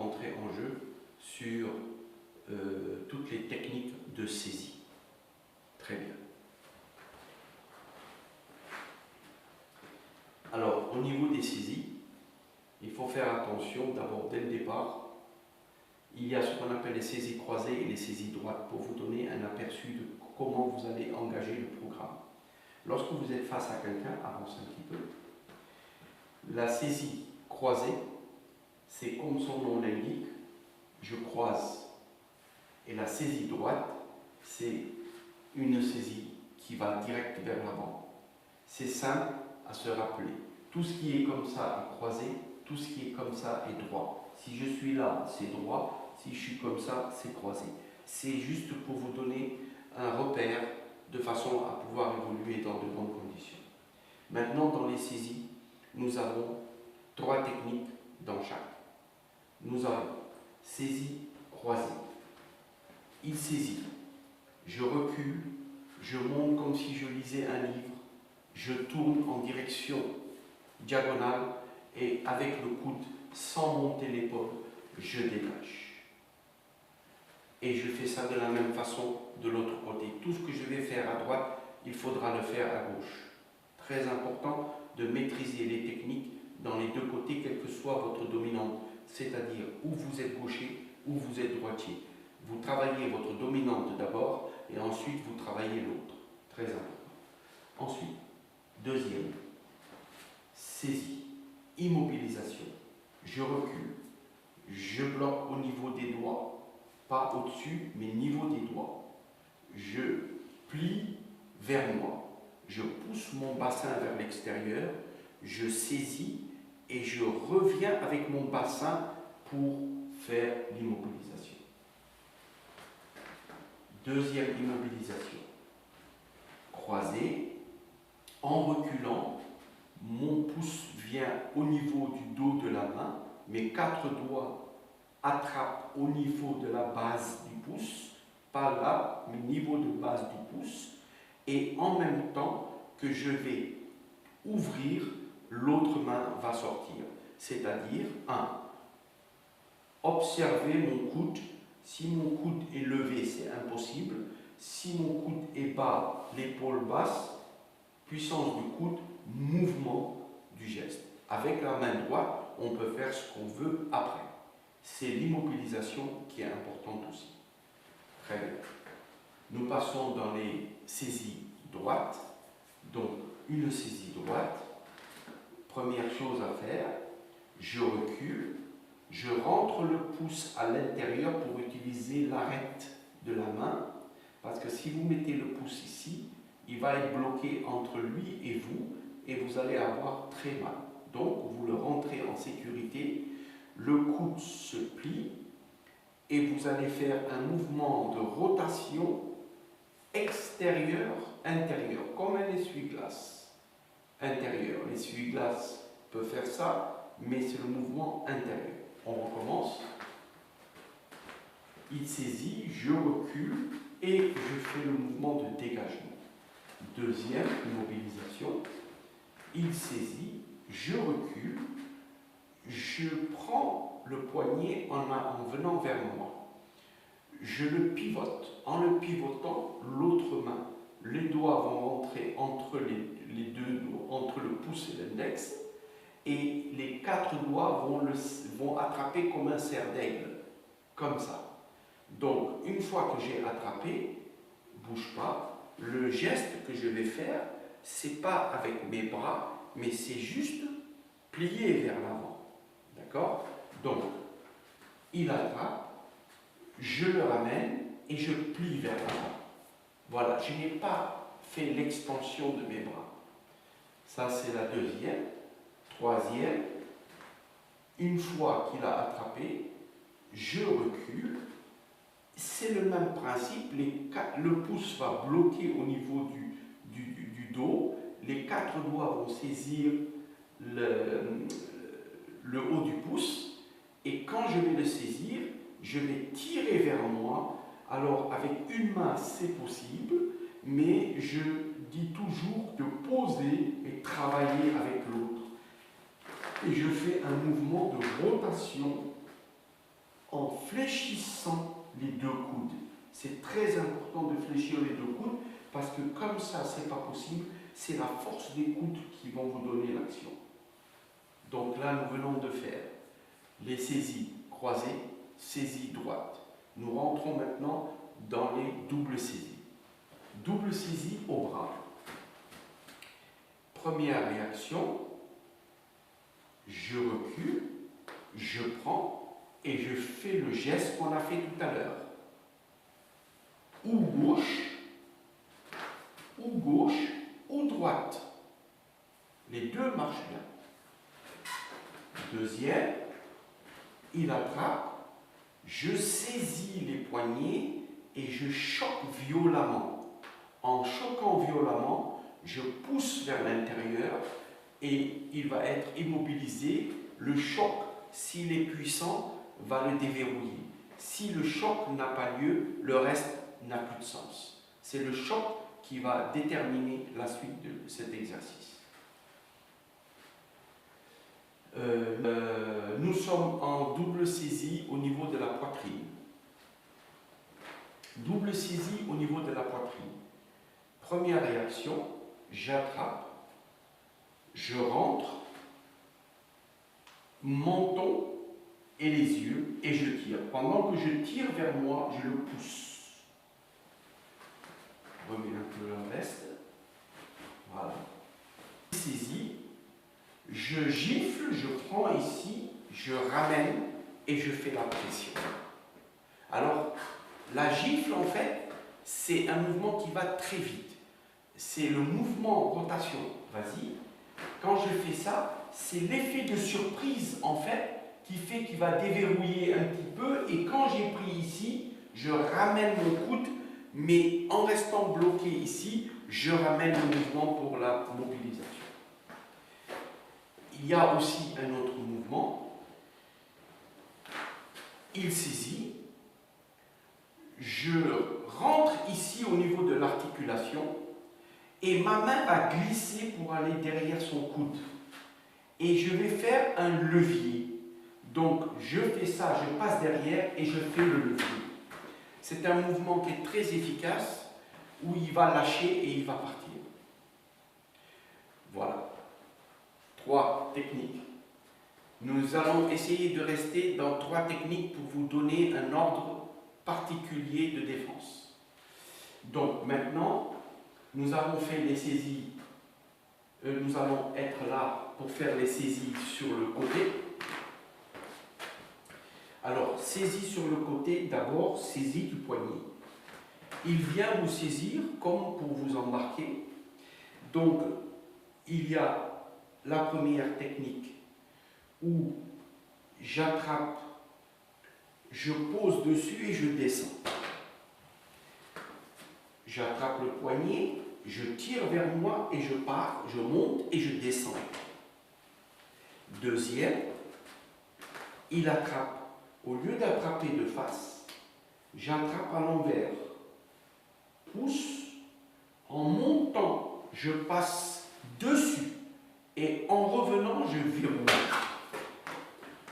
rentrer en jeu sur toutes les techniques de saisie. Très bien. Alors, au niveau des saisies, il faut faire attention d'abord dès le départ. Il y a ce qu'on appelle les saisies croisées et les saisies droites pour vous donner un aperçu de comment vous allez engager le programme. Lorsque vous êtes face à quelqu'un, avance un petit peu. La saisie croisée, c'est comme son nom l'indique, je croise. Et la saisie droite, c'est une saisie qui va direct vers l'avant. C'est simple à se rappeler. Tout ce qui est comme ça est croisé, tout ce qui est comme ça est droit. Si je suis là, c'est droit. Si je suis comme ça, c'est croisé. C'est juste pour vous donner un repère de façon à pouvoir évoluer dans de bonnes conditions. Maintenant, dans les saisies, nous avons 3 techniques dans chaque. Nous avons saisie croisée. Il saisit. Je recule, je monte comme si je lisais un livre, je tourne en direction diagonale et avec le coude, sans monter l'épaule, je dégage. Et je fais ça de la même façon de l'autre côté. Tout ce que je vais faire à droite, il faudra le faire à gauche. Très important de maîtriser les techniques dans les deux côtés, quelle que soit votre dominante, c'est-à-dire où vous êtes gaucher, où vous êtes droitier. Vous travaillez votre dominante d'abord et ensuite vous travaillez l'autre. Très important. Ensuite, deuxième, saisie, immobilisation. Je recule, je bloque au niveau des doigts, pas au-dessus, mais niveau des doigts. Je plie vers moi, je pousse mon bassin vers l'extérieur, je saisis et je reviens avec mon bassin pour faire l'immobilisation. Deuxième immobilisation. Croisé, en reculant, mon pouce vient au niveau du dos de la main, mes 4 doigts attrapent au niveau de la base du pouce, pas là, mais niveau de base du pouce, et en même temps que je vais ouvrir, l'autre main va sortir. C'est-à-dire, 1. Observez mon coude. Si mon coude est levé, c'est impossible. Si mon coude est bas, l'épaule basse, puissance du coude, mouvement du geste. Avec la main droite, on peut faire ce qu'on veut après. C'est l'immobilisation qui est importante aussi. Très bien. Nous passons dans les saisies droites. Donc, une saisie droite. Première chose à faire, je recule, je rentre le pouce à l'intérieur pour utiliser l'arête de la main, parce que si vous mettez le pouce ici, il va être bloqué entre lui et vous allez avoir très mal. Donc, vous le rentrez en sécurité, le coude se plie, et vous allez faire un mouvement de rotation extérieur-intérieur, comme un essuie-glace intérieur. L'essuie-glace peut faire ça, mais c'est le mouvement intérieur. On recommence. Il saisit, je recule et je fais le mouvement de dégagement. Deuxième immobilisation. Il saisit, je recule, je prends le poignet en venant vers moi. Je le pivote. En le pivotant, l'autre main, les doigts vont rentrer entre les deux doigts, entre le pouce et l'index, et les 4 doigts vont attraper comme un cerf d'aigle, comme ça. Donc, une fois que j'ai attrapé, bouge pas, le geste que je vais faire, c'est pas avec mes bras, mais c'est juste plier vers l'avant. D'accord? Donc, il attrape, je le ramène et je plie vers l'avant. Voilà, je n'ai pas fait l'extension de mes bras. Ça, c'est la deuxième. Troisième, une fois qu'il a attrapé, je recule. C'est le même principe, le pouce va bloquer au niveau du dos, les 4 doigts vont saisir le haut du pouce, et quand je vais le saisir, je vais tirer vers moi. Alors avec une main c'est possible, mais je dis toujours de poser et travailler avec l'autre. Et je fais un mouvement de rotation en fléchissant les deux coudes. C'est très important de fléchir les deux coudes parce que comme ça, c'est pas possible. C'est la force des coudes qui vont vous donner l'action. Donc là, nous venons de faire les saisies croisées, saisie droite. Nous rentrons maintenant dans les doubles saisies. Double saisie au bras. Première réaction, je recule, je prends et je fais le geste qu'on a fait tout à l'heure. Ou gauche, ou droite. Les deux marchent bien. Deuxième, il attrape, je saisis les poignets et je choque violemment. En choquant violemment, je pousse vers l'intérieur et il va être immobilisé. Le choc, s'il est puissant, va le déverrouiller. Si le choc n'a pas lieu, le reste n'a plus de sens. C'est le choc qui va déterminer la suite de cet exercice. Nous sommes en double saisie au niveau de la poitrine. Double saisie au niveau de la poitrine. Première réaction, j'attrape, je rentre, menton et les yeux, et je tire. Pendant que je tire vers moi, je le pousse. Je remets un peu la veste. Voilà. Saisie. Je gifle, je prends ici, je ramène et je fais la pression. Alors, la gifle, en fait, c'est un mouvement qui va très vite. C'est le mouvement rotation. Vas-y. Quand je fais ça, c'est l'effet de surprise, en fait, qui va déverrouiller un petit peu. Et quand j'ai pris ici, je ramène mon coude, mais en restant bloqué ici, je ramène le mouvement pour la mobilisation. Il y a aussi un autre mouvement. Il saisit. Je rentre ici au niveau de l'articulation et ma main va glisser pour aller derrière son coude. Et je vais faire un levier. Donc, je fais ça, je passe derrière et je fais le levier. C'est un mouvement qui est très efficace où il va lâcher et il va partir. Voilà. 3 techniques. Nous allons essayer de rester dans 3 techniques pour vous donner un ordre particulier de défense. Donc maintenant, nous avons fait les saisies. Nous allons être là pour faire les saisies sur le côté. Alors, saisie sur le côté, d'abord, saisie du poignet. Il vient vous saisir comme pour vous embarquer. Donc, il y a la première technique où j'attrape, je pose dessus et je descends. J'attrape le poignet, je tire vers moi et je pars, je monte et je descends. Deuxième, il attrape. Au lieu d'attraper de face, j'attrape à l'envers. Pousse, en montant, je passe dessus. Et en revenant, je verrouille.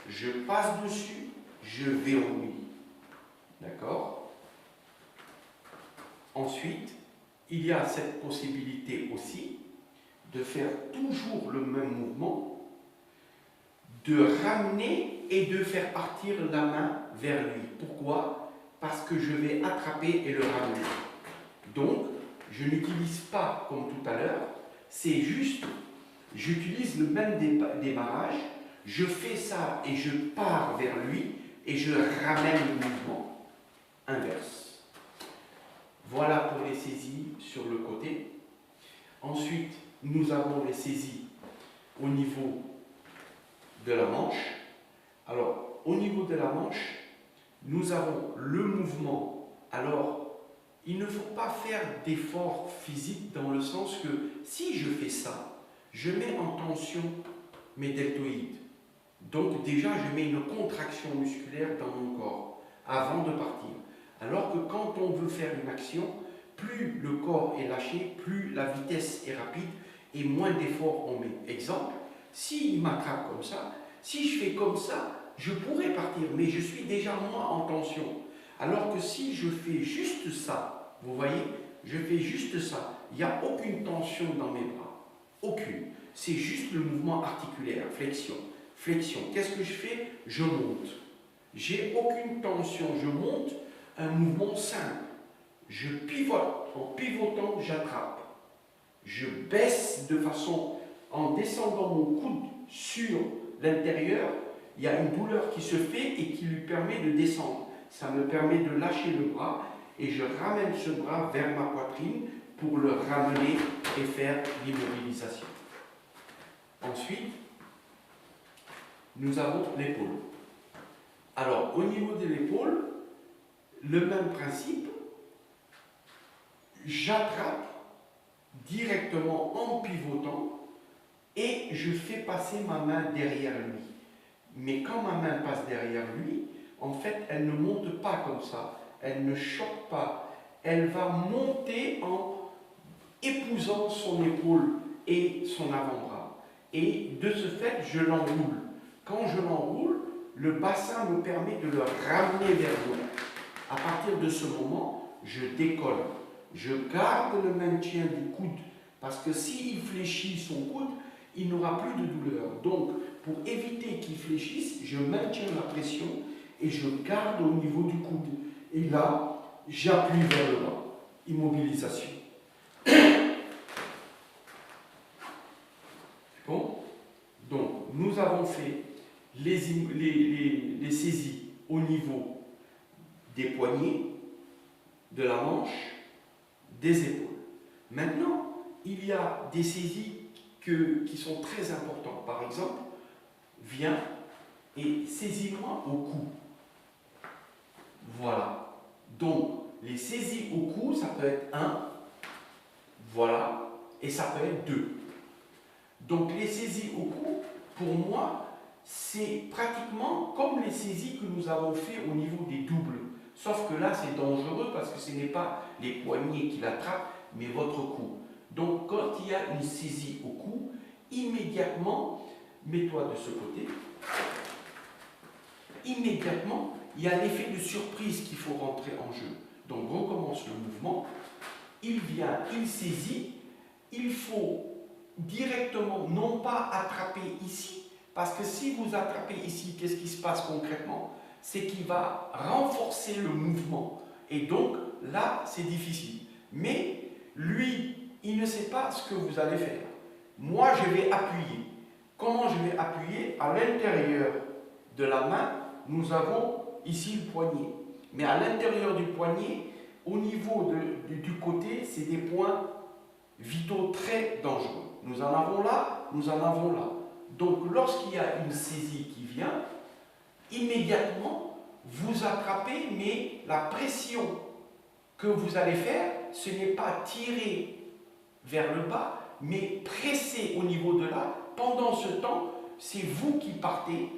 Je passe dessus, je verrouille. D'accord? Ensuite, il y a cette possibilité aussi de faire toujours le même mouvement, de ramener et de faire partir la main vers lui. Pourquoi? Parce que je vais attraper et le ramener. Donc, je n'utilise pas comme tout à l'heure, c'est juste... J'utilise le même démarrage, je fais ça et je pars vers lui et je ramène le mouvement inverse. Voilà pour les saisies sur le côté. Ensuite, nous avons les saisies au niveau de la manche. Alors, au niveau de la manche, nous avons le mouvement. Alors, il ne faut pas faire d'effort physique dans le sens que si je fais ça, je mets en tension mes deltoïdes. Donc déjà, je mets une contraction musculaire dans mon corps avant de partir. Alors que quand on veut faire une action, plus le corps est lâché, plus la vitesse est rapide et moins d'efforts on met. Exemple, s'il m'attrape comme ça, si je fais comme ça, je pourrais partir, mais je suis déjà moi en tension. Alors que si je fais juste ça, vous voyez, je fais juste ça, il n'y a aucune tension dans mes bras. Aucune. C'est juste le mouvement articulaire, flexion. Flexion. Qu'est-ce que je fais? Je monte. J'ai aucune tension, je monte, un mouvement simple. Je pivote. En pivotant, j'attrape. Je baisse de façon, en descendant mon coude sur l'intérieur, il y a une douleur qui se fait et qui lui permet de descendre. Ça me permet de lâcher le bras et je ramène ce bras vers ma poitrine pour le ramener et faire l'immobilisation. Ensuite, nous avons l'épaule. Alors, au niveau de l'épaule, le même principe, j'attrape directement en pivotant et je fais passer ma main derrière lui. Mais quand ma main passe derrière lui, en fait, elle ne monte pas comme ça, elle ne choque pas, elle va monter en épousant son épaule et son avant-bras. Et de ce fait, je l'enroule. Quand je l'enroule, le bassin me permet de le ramener vers moi. À partir de ce moment, je décolle. Je garde le maintien du coude, parce que s'il fléchit son coude, il n'aura plus de douleur. Donc, pour éviter qu'il fléchisse, je maintiens la pression et je garde au niveau du coude. Et là, j'appuie vers le bas. Immobilisation. Bon. Donc, nous avons fait les saisies au niveau des poignets, de la manche, des épaules. Maintenant, il y a des saisies qui sont très importantes. Par exemple, viens et saisis-moi au cou. Voilà. Donc, les saisies au cou, ça peut être 1, voilà, et ça peut être 2. Donc, les saisies au cou, pour moi, c'est pratiquement comme les saisies que nous avons fait au niveau des doubles. Sauf que là, c'est dangereux parce que ce n'est pas les poignets qui l'attrapent, mais votre cou. Donc, quand il y a une saisie au cou, immédiatement, mets-toi de ce côté, immédiatement, il y a l'effet de surprise qu'il faut rentrer en jeu. Donc, on recommence le mouvement, il vient, il saisit, il faut directement, non pas attraper ici, parce que si vous attrapez ici, qu'est-ce qui se passe concrètement? C'est qu'il va renforcer le mouvement. Et donc, là, c'est difficile. Mais lui, il ne sait pas ce que vous allez faire. Moi, je vais appuyer. Comment je vais appuyer? À l'intérieur de la main, nous avons ici le poignet. Mais à l'intérieur du poignet, au niveau du côté, c'est des points vitaux très dangereux. Nous en avons là, nous en avons là. Donc, lorsqu'il y a une saisie qui vient, immédiatement, vous attrapez, mais la pression que vous allez faire, ce n'est pas tirer vers le bas, mais presser au niveau de là. Pendant ce temps, c'est vous qui partez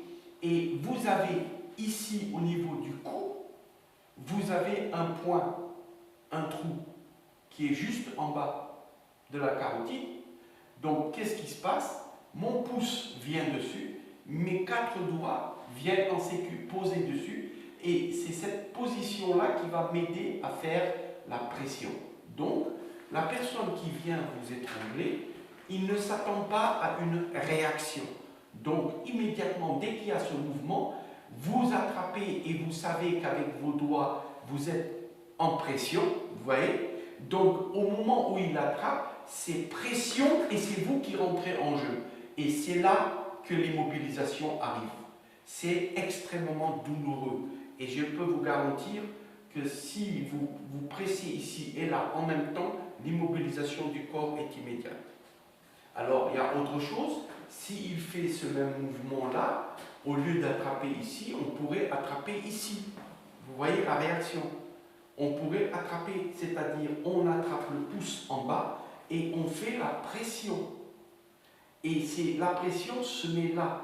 et vous avez ici, au niveau du cou, vous avez un point, un trou qui est juste en bas de la carotide. Donc, qu'est-ce qui se passe? Mon pouce vient dessus, mes 4 doigts viennent en sécu poser dessus, et c'est cette position-là qui va m'aider à faire la pression. Donc, la personne qui vient vous étrangler, il ne s'attend pas à une réaction. Donc, immédiatement, dès qu'il y a ce mouvement, vous attrapez et vous savez qu'avec vos doigts, vous êtes en pression, vous voyez. Donc, au moment où il l'attrape, c'est pression et c'est vous qui rentrez en jeu. Et c'est là que l'immobilisation arrive. C'est extrêmement douloureux. Et je peux vous garantir que si vous pressez ici et là en même temps, l'immobilisation du corps est immédiate. Alors, il y a autre chose. S'il fait ce même mouvement-là, au lieu d'attraper ici, on pourrait attraper ici. Vous voyez la réaction? On pourrait attraper, c'est-à-dire on attrape le pouce en bas et on fait la pression. Et la pression se met là.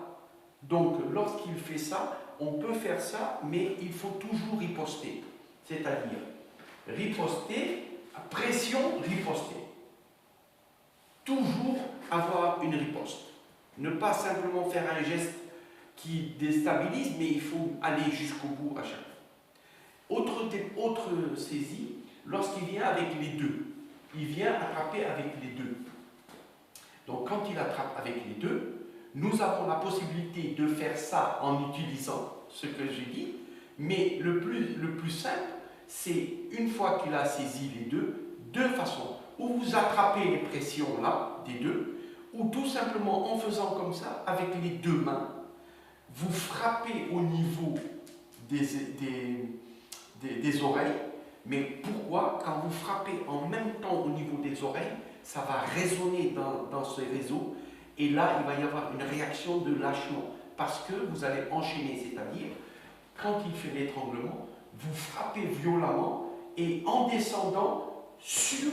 Donc, lorsqu'il fait ça, on peut faire ça, mais il faut toujours riposter. C'est-à-dire, riposter, pression, riposter. Toujours avoir une riposte. Ne pas simplement faire un geste qui déstabilise, mais il faut aller jusqu'au bout à chaque fois. Autre saisie, lorsqu'il vient avec les deux. Il vient attraper avec les deux. Donc quand il attrape avec les deux, nous avons la possibilité de faire ça en utilisant ce que j'ai dit, mais le plus simple, c'est une fois qu'il a saisi les deux façons. Ou vous attrapez les pressions là, des deux, ou tout simplement en faisant comme ça, avec les deux mains, vous frappez au niveau des oreilles. Mais pourquoi? Quand vous frappez en même temps au niveau des oreilles, ça va résonner dans ce réseau, et là, il va y avoir une réaction de lâchement, parce que vous allez enchaîner, c'est-à-dire, quand il fait l'étranglement, vous frappez violemment, et en descendant sur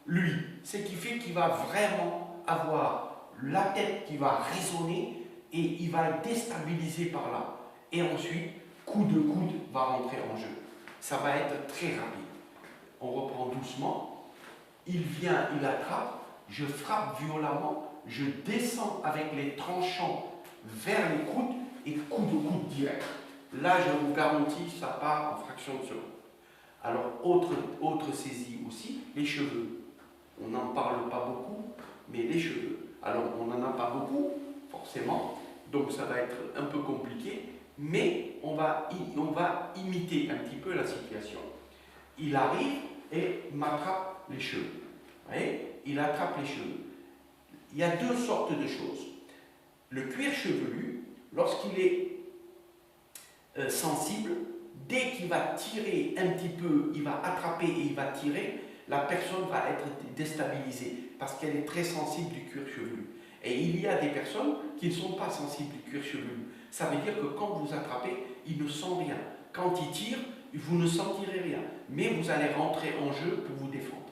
lui, ce qui fait qu'il va vraiment avoir la tête qui va résonner, et il va être déstabilisé par là. Et ensuite, coup de coude va rentrer en jeu. Ça va être très rapide. On reprend doucement. Il vient, il attrape, je frappe violemment, je descends avec les tranchants vers les coudes et coup de coude direct. Là, je vous garantis, ça part en fraction de seconde. Alors, autre saisie aussi, les cheveux. On n'en parle pas beaucoup, mais les cheveux. Alors, on n'en a pas beaucoup, forcément, donc ça va être un peu compliqué, mais on va imiter un petit peu la situation. Il arrive et m'attrape les cheveux. Vous voyez? Il attrape les cheveux. Il y a deux sortes de choses. Le cuir chevelu, lorsqu'il est sensible, dès qu'il va tirer un petit peu, il va attraper et il va tirer, la personne va être déstabilisée parce qu'elle est très sensible du cuir chevelu. Et il y a des personnes qui ne sont pas sensibles du cuir chevelu. Ça veut dire que quand vous attrapez, il ne sent rien. Quand il tire, vous ne sentirez rien. Mais vous allez rentrer en jeu pour vous défendre.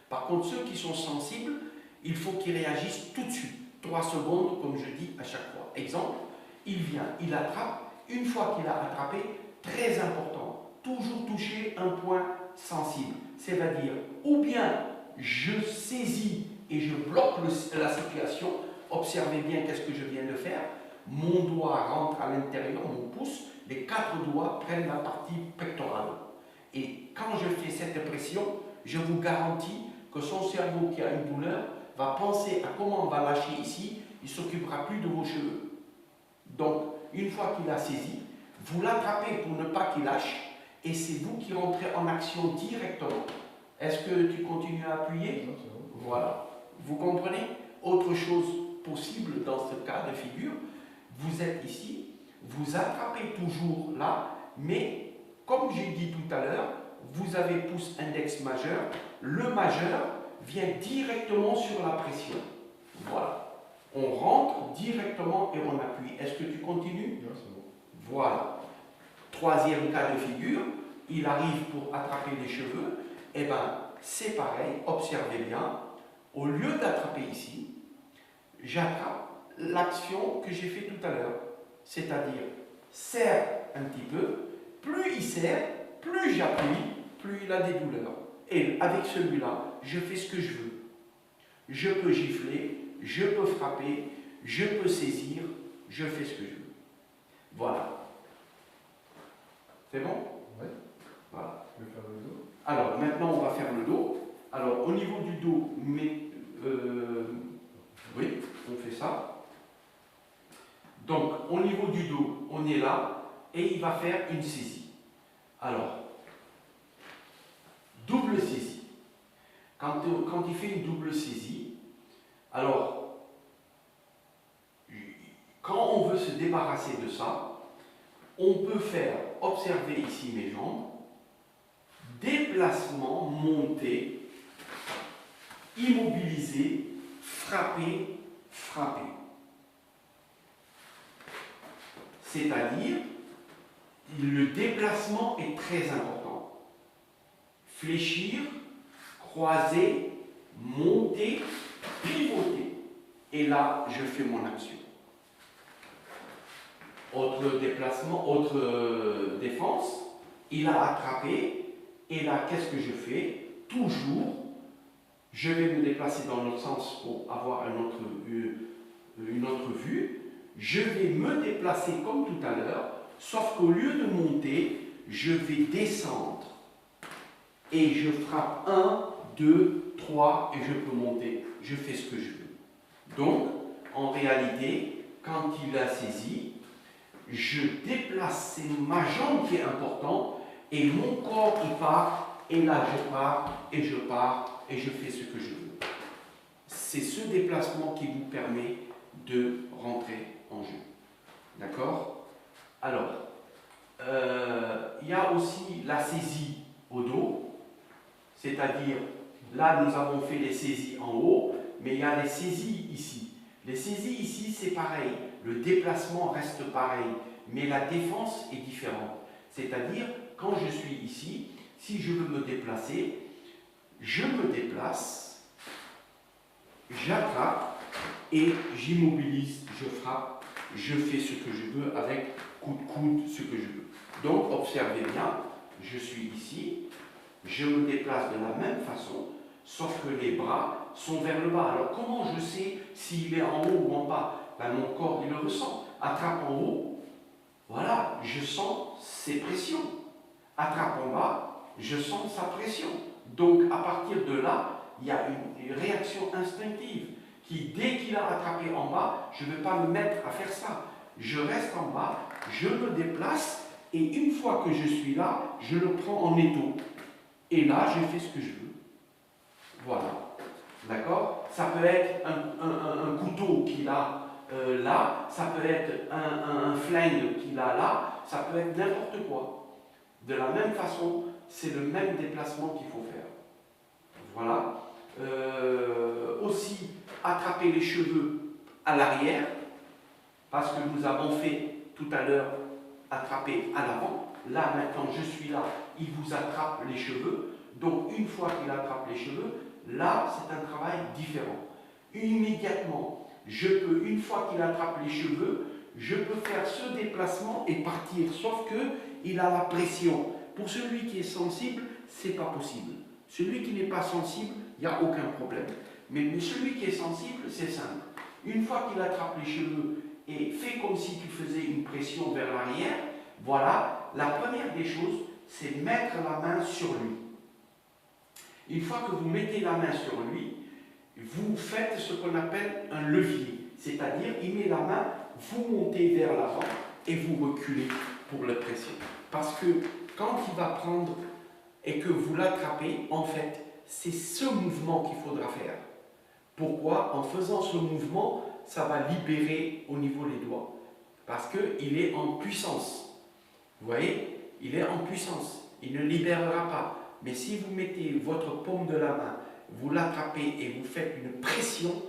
Par contre, ceux qui sont sensibles, il faut qu'ils réagissent tout de suite. 3 secondes, comme je dis à chaque fois. Exemple, il vient, il attrape. Une fois qu'il a attrapé, très important, toujours toucher un point sensible. C'est-à-dire, ou bien je saisis et je bloque la situation. Observez bien qu'est-ce que je viens de faire. Mon doigt rentre à l'intérieur, mon pouce, les 4 doigts prennent la partie pectorale. Et quand je fais cette pression, je vous garantis que son cerveau qui a une douleur va penser à comment on va lâcher ici, il ne s'occupera plus de vos cheveux. Donc, une fois qu'il a saisi, vous l'attrapez pour ne pas qu'il lâche, et c'est vous qui rentrez en action directement. Est-ce que tu continues à appuyer? Voilà. Vous comprenez? Autre chose possible dans ce cas de figure, vous êtes ici, vous attrapez toujours là, mais comme j'ai dit tout à l'heure, vous avez pouce index majeur, le majeur vient directement sur la pression. Voilà. On rentre directement et on appuie. Est-ce que tu continues? Non, c'est bon. Voilà. Troisième cas de figure, il arrive pour attraper les cheveux. Eh bien, c'est pareil, observez bien. Au lieu d'attraper ici, j'attrape l'action que j'ai fait tout à l'heure. C'est-à-dire, serre un petit peu. Plus il serre, plus j'appuie, plus il a des douleurs. Et avec celui-là, je fais ce que je veux. Je peux gifler, je peux frapper, je peux saisir, je fais ce que je veux. Voilà. C'est bon? Oui. Voilà. Je vais faire le dos. Alors, maintenant, on va faire le dos. Alors, au niveau du dos, oui, on fait ça. Donc, au niveau du dos, on est là et il va faire une saisie. Alors, double saisie. Quand il fait une double saisie, alors, quand on veut se débarrasser de ça, on peut faire, observer ici mes jambes, déplacement, monter, immobiliser, frapper, frapper. C'est-à-dire, le déplacement est très important. Fléchir, croiser, monter, pivoter. Et là, je fais mon action. Autre déplacement, autre défense, il a attrapé, et là, qu'est-ce que je fais? Toujours, je vais me déplacer dans l'autre sens pour avoir une autre vue. je vais me déplacer comme tout à l'heure, sauf qu'au lieu de monter, je vais descendre. Et je frappe 1, 2, 3 et je peux monter. Je fais ce que je veux. Donc, en réalité, quand il a saisi, je déplace, c'est ma jambe qui est importante et mon corps qui part. Et là, je pars et je pars et je fais ce que je veux. C'est ce déplacement qui vous permet de rentrer en jeu. D'accord? Alors, il y a aussi la saisie au dos, c'est-à-dire, là nous avons fait les saisies en haut, mais il y a les saisies ici. Les saisies ici, c'est pareil, le déplacement reste pareil, mais la défense est différente. C'est-à-dire, quand je suis ici, si je veux me déplacer, je me déplace, j'attrape et j'immobilise, je frappe, je fais ce que je veux avec coup de coude, ce que je veux. Donc, observez bien, je suis ici, je me déplace de la même façon, sauf que les bras sont vers le bas. Alors, comment je sais s'il est en haut ou en bas? Ben, mon corps, il le ressent. Attrape en haut, voilà, je sens ses pressions. Attrape en bas, je sens sa pression. Donc, à partir de là, il y a une réaction instinctive qui, dès qu'il a attrapé en bas, je ne vais pas me mettre à faire ça. Je reste en bas, je me déplace, et une fois que je suis là, je le prends en étau. Et là, je fais ce que je veux. Voilà. D'accord? Ça peut être un couteau qu'il a là, ça peut être un flingue qu'il a là, ça peut être n'importe quoi. De la même façon, c'est le même déplacement qu'il faut faire. Voilà. Aussi, attraper les cheveux à l'arrière, parce que nous avons fait tout à l'heure attraper à l'avant. Là, maintenant, je suis là, il vous attrape les cheveux. Donc, une fois qu'il attrape les cheveux, là, c'est un travail différent. Immédiatement, je peux, une fois qu'il attrape les cheveux, je peux faire ce déplacement et partir, sauf qu'il a la pression. Pour celui qui est sensible, ce n'est pas possible. Celui qui n'est pas sensible, il n'y a aucun problème. Mais celui qui est sensible, c'est simple. Une fois qu'il attrape les cheveux et fait comme si tu faisais une pression vers l'arrière, voilà, la première des choses, c'est mettre la main sur lui. Une fois que vous mettez la main sur lui, vous faites ce qu'on appelle un levier. C'est-à-dire, il met la main, vous montez vers l'avant et vous reculez pour la pression. Parce que quand il va prendre et que vous l'attrapez, en fait, c'est ce mouvement qu'il faudra faire. Pourquoi? En faisant ce mouvement, ça va libérer au niveau des doigts. Parce qu'il est en puissance. Vous voyez? Il est en puissance. Il ne libérera pas. Mais si vous mettez votre paume de la main, vous l'attrapez et vous faites une pression,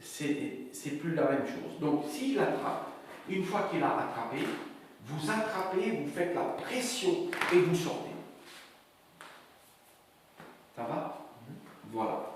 c'est plus la même chose. Donc, s'il attrape, une fois qu'il a attrapé, vous attrapez, vous faites la pression et vous sortez. Ça va? Voilà.